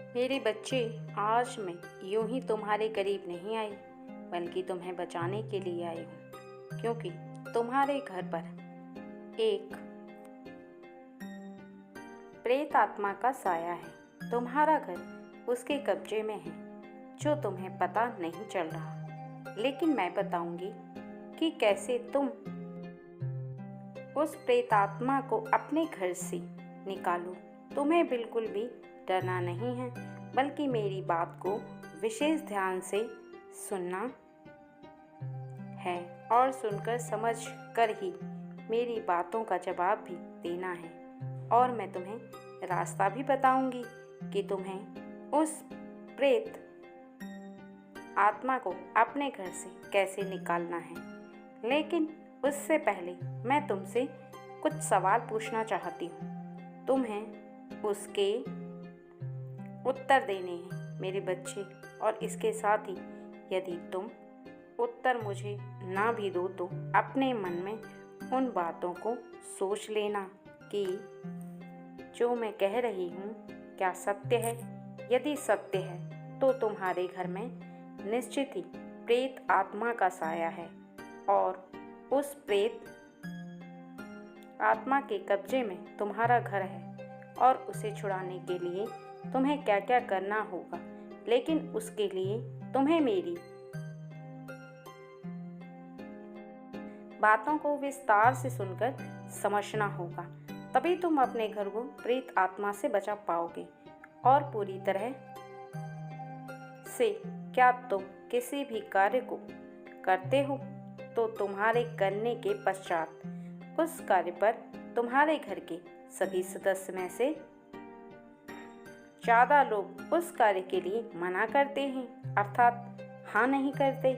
मेरे बच्चे, आज मैं यूं ही तुम्हारे करीब नहीं आई, बल्कि तुम्हें बचाने के लिए आई हूँ, क्योंकि तुम्हारे घर पर एक प्रेत आत्मा का साया है। तुम्हारा घर उसके कब्जे में है, जो तुम्हें पता नहीं चल रहा। लेकिन मैं बताऊंगी कि कैसे तुम उस प्रेत आत्मा को अपने घर से निकालो। तुम्हें बिल्कुल भी डरना नहीं है, बल्कि मेरी बात को विशेष ध्यान से सुनना है और सुनकर समझ कर ही मेरी बातों का जवाब भी देना है। और मैं तुम्हें रास्ता भी बताऊंगी कि तुम्हें उस प्रेत आत्मा को अपने घर से कैसे निकालना है। लेकिन उससे पहले मैं तुमसे कुछ सवाल पूछना चाहती हूँ। तुम्हें उसके उत्तर देने हैं मेरे बच्चे, और इसके साथ ही यदि तुम उत्तर मुझे ना भी दो तो अपने मन में उन बातों को सोच लेना कि जो मैं कह रही हूँ क्या सत्य है। यदि सत्य है तो तुम्हारे घर में निश्चित ही प्रेत आत्मा का साया है, और उस प्रेत आत्मा के कब्जे में तुम्हारा घर है, और उसे छुड़ाने के लिए तुम्हें क्या क्या करना होगा। लेकिन उसके लिए तुम्हें मेरी बातों को विस्तार से सुनकर समझना होगा, तभी तुम अपने घर को प्रेत आत्मा से बचा पाओगे। और पूरी तरह से क्या तुम किसी भी कार्य को करते हो तो तुम्हारे करने के पश्चात उस कार्य पर तुम्हारे घर के सभी सदस्य में से ज़्यादा लोग उस कार्य के लिए मना करते हैं, अर्थात हाँ नहीं करते।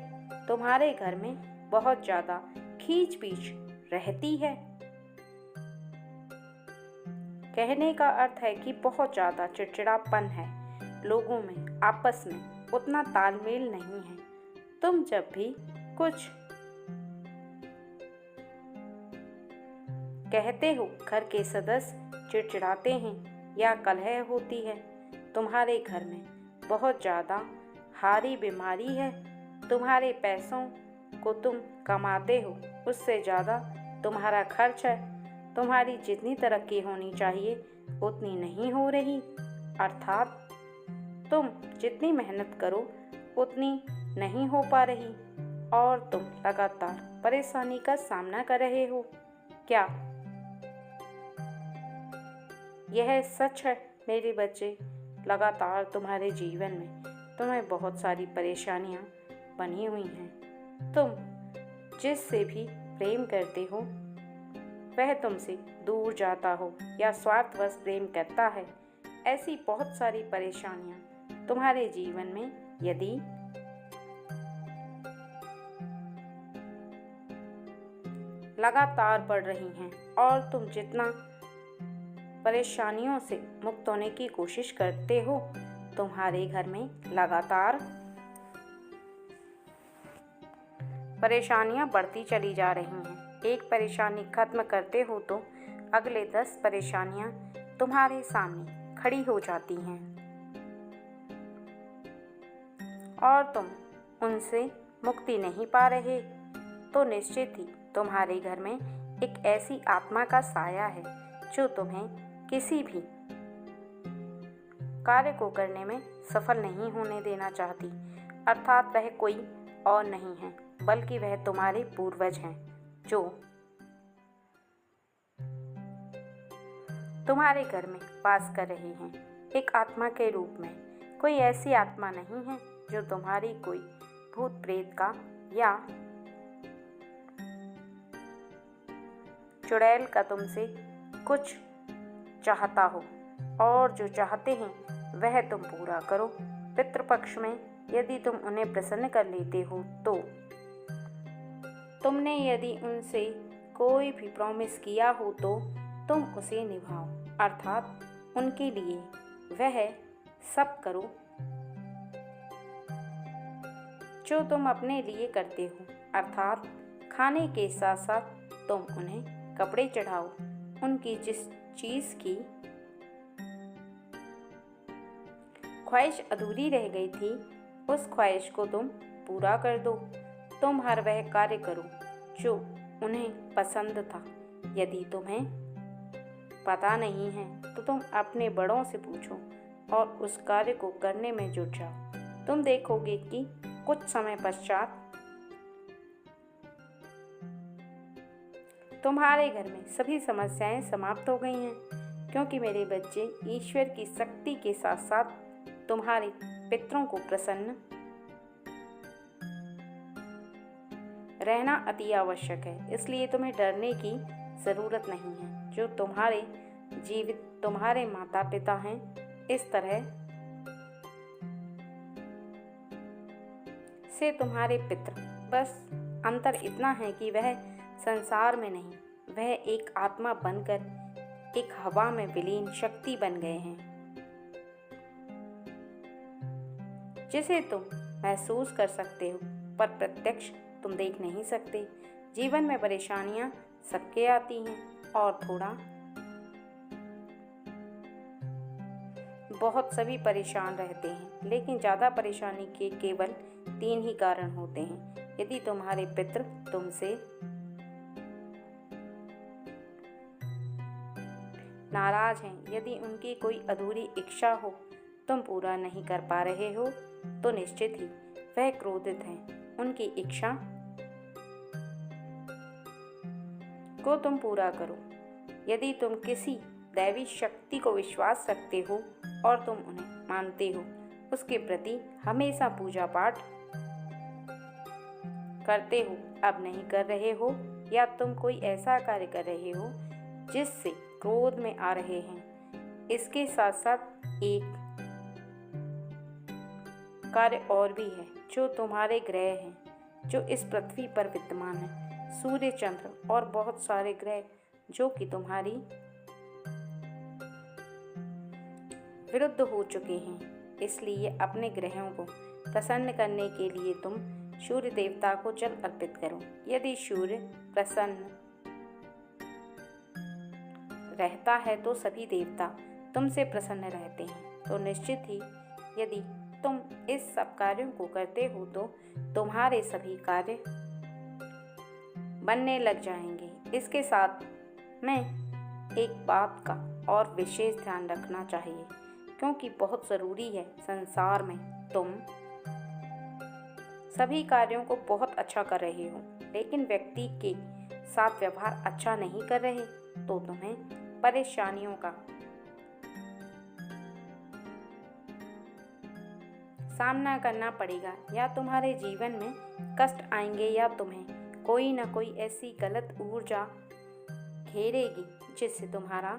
तुम्हारे घर में बहुत ज़्यादा खींच-पीच रहती है। कहने का अर्थ है कि बहुत ज़्यादा चिड़चिड़ापन है। लोगों में आपस में उतना तालमेल नहीं है। तुम जब भी कुछ कहते हो, घर के सदस्य चिड़चिड़ाते हैं या कलह होती है। तुम्हारे घर में बहुत ज़्यादा हारी बीमारी है। तुम्हारे पैसों को तुम कमाते हो, उससे ज़्यादा तुम्हारा खर्च है। तुम्हारी जितनी तरक्की होनी चाहिए उतनी नहीं हो रही, अर्थात तुम जितनी मेहनत करो उतनी नहीं हो पा रही, और तुम लगातार परेशानी का सामना कर रहे हो। क्या यह सच है मेरे बच्चे? लगातार तुम्हारे जीवन में तुम्हें बहुत सारी परेशानियां बनी हुई हैं। तुम जिससे भी प्रेम करते हो वह तुमसे दूर जाता हो या स्वार्थवश प्रेम करता है। ऐसी बहुत सारी परेशानियां तुम्हारे जीवन में यदि लगातार बढ़ रही हैं, और तुम जितना परेशानियों से मुक्त होने की कोशिश करते हो, तुम्हारे घर में लगातार परेशानियां बढ़ती चली जा रही हैं। एक परेशानी खत्म करते हो तो अगले 10 परेशानियां तुम्हारे सामने खड़ी हो जाती हैं, और तुम उनसे मुक्ति नहीं पा रहे। तो निश्चित ही तुम्हारे घर में एक ऐसी आत्मा का साया है जो तुम्हें किसी भी कार्य को करने में सफल नहीं होने देना चाहती, अर्थात वह कोई और नहीं है बल्कि वह तुम्हारे पूर्वज हैं, जो तुम्हारे घर में वास कर रहे हैं एक आत्मा के रूप में। कोई ऐसी आत्मा नहीं है जो तुम्हारी कोई भूत प्रेत का या चुड़ैल का तुमसे कुछ चाहता हो, और जो चाहते हैं वह तुम पूरा करो। पितृपक्ष में यदि तुम उन्हें प्रसन्न कर लेते हो तो तुमने यदि उनसे कोई भी प्रॉमिस किया हो तो तुम उसे निभाओ, अर्थात उनके लिए वह सब करो जो तुम अपने लिए करते हो, अर्थात खाने के साथ साथ तुम उन्हें कपड़े चढ़ाओ। उनकी जिस चीज़ की ख्वाहिश अधूरी रह गई थी, उस ख्वाहिश को तुम पूरा कर दो। तुम हर वह कार्य करो जो उन्हें पसंद था। यदि तुम्हें पता नहीं है तो तुम अपने बड़ों से पूछो और उस कार्य को करने में जुट जाओ। तुम देखोगे कि कुछ समय पश्चात तुम्हारे घर में सभी समस्याएं समाप्त हो गई हैं, क्योंकि मेरे बच्चे ईश्वर की शक्ति के साथ साथ तुम्हारे पितरों को प्रसन्न रहना अति आवश्यक है। इसलिए तुम्हें डरने की जरूरत नहीं है। जो तुम्हारे जीवित तुम्हारे माता पिता हैं, इस तरह से तुम्हारे पितर, बस अंतर इतना है कि वह संसार में नहीं, वह एक आत्मा बनकर एक हवा में विलीन शक्ति बन गए हैं, जिसे तुम महसूस कर सकते हो पर प्रत्यक्ष तुम देख नहीं सकते। जीवन में परेशानियां सबके आती हैं और थोड़ा बहुत सभी परेशान रहते हैं, लेकिन ज़्यादा परेशानी के केवल 3 ही कारण होते हैं। यदि तुम्हारे पितर तुमसे नाराज हैं, यदि उनकी कोई अधूरी इच्छा हो तुम पूरा नहीं कर पा रहे हो, तो निश्चित ही वह क्रोधित हैं। उनकी इच्छा को तुम पूरा करो। यदि तुम किसी दैवी शक्ति को विश्वास रखते हो और तुम उन्हें मानते हो, उसके प्रति हमेशा पूजा पाठ करते हो, अब नहीं कर रहे हो, या तुम कोई ऐसा कार्य कर रहे हो जिससे क्रोध में आ रहे हैं। इसके साथ साथ एक कार्य और भी है जो तुम्हारे ग्रह हैं, जो इस पृथ्वी पर विद्यमान है, सूर्य, चंद्र और बहुत सारे ग्रह जो कि तुम्हारी विरुद्ध हो चुके हैं। इसलिए अपने ग्रहों को प्रसन्न करने के लिए तुम सूर्य देवता को जल अर्पित करो। यदि सूर्य प्रसन्न रहता है तो सभी देवता तुमसे प्रसन्न रहते हैं। तो निश्चित ही यदि तुम इस सब कार्यों को करते हो तो तुम्हारे सभी कार्य बनने लग जाएंगे। इसके साथ में एक बात का और विशेष ध्यान रखना चाहिए, क्योंकि बहुत ज़रूरी है। संसार में तुम सभी कार्यों को बहुत अच्छा कर रहे हो, लेकिन व्यक्ति के साथ व्यवहार अच्छा नहीं कर रहे, तो तुम्हें परेशानियों का सामना करना पड़ेगा, या तुम्हारे जीवन में कष्ट आएंगे, या तुम्हें कोई ना कोई ऐसी गलत ऊर्जा घेरेगी जिससे तुम्हारा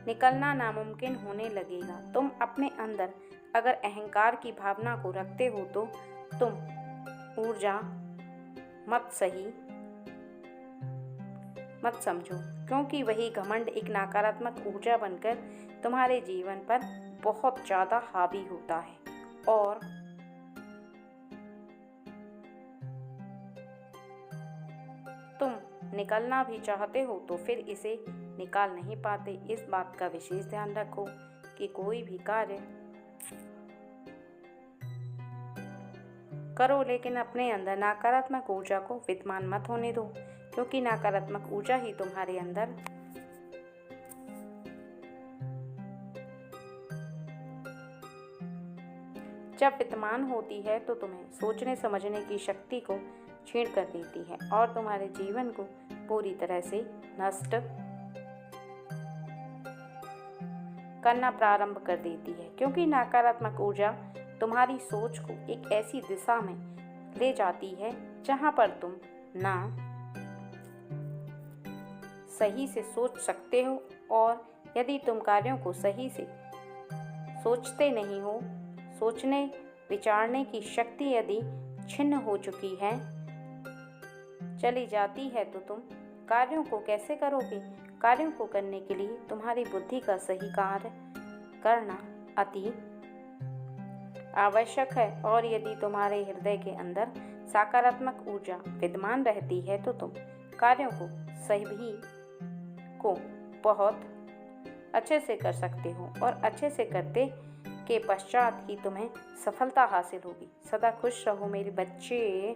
निकलना नामुमकिन होने लगेगा। तुम अपने अंदर अगर अहंकार की भावना को रखते हो तो तुम ऊर्जा मत समझो, क्योंकि वही घमंड एक नकारात्मक ऊर्जा बनकर तुम्हारे जीवन पर बहुत ज़्यादा हावी होता है और तुम निकलना भी चाहते हो तो फिर इसे निकाल नहीं पाते। इस बात का विशेष ध्यान रखो कि कोई भी कार्य करो, लेकिन अपने अंदर नकारात्मक ऊर्जा को विद्यमान मत होने दो, क्योंकि नकारात्मक ऊर्जा ही तुम्हारे अंदर जब विद्यमान होती है तो तुम्हें सोचने समझने की शक्ति को छीन कर देती है और तुम्हारे जीवन को पूरी तरह से नष्ट करना प्रारंभ कर देती है, क्योंकि नकारात्मक ऊर्जा तुम्हारी सोच को एक ऐसी दिशा में ले जाती है जहां पर तुम ना सही से सोच सकते हो, और यदि तुम कार्यों को सही से सोचते नहीं हो, सोचने विचारने की शक्ति यदि छिन्न हो चुकी है, चली जाती है, तो तुम कार्यों को कैसे करोगे? कार्यों को करने के लिए तुम्हारी बुद्धि का सही कार्य करना अति आवश्यक है, और यदि तुम्हारे हृदय के अंदर सकारात्मक ऊर्जा विद्यमान रहती है तो तुम कार्यों को सही को बहुत अच्छे से कर सकते हो और अच्छे से करते के पश्चात ही तुम्हें सफलता हासिल होगी। सदा खुश रहो मेरे बच्चे।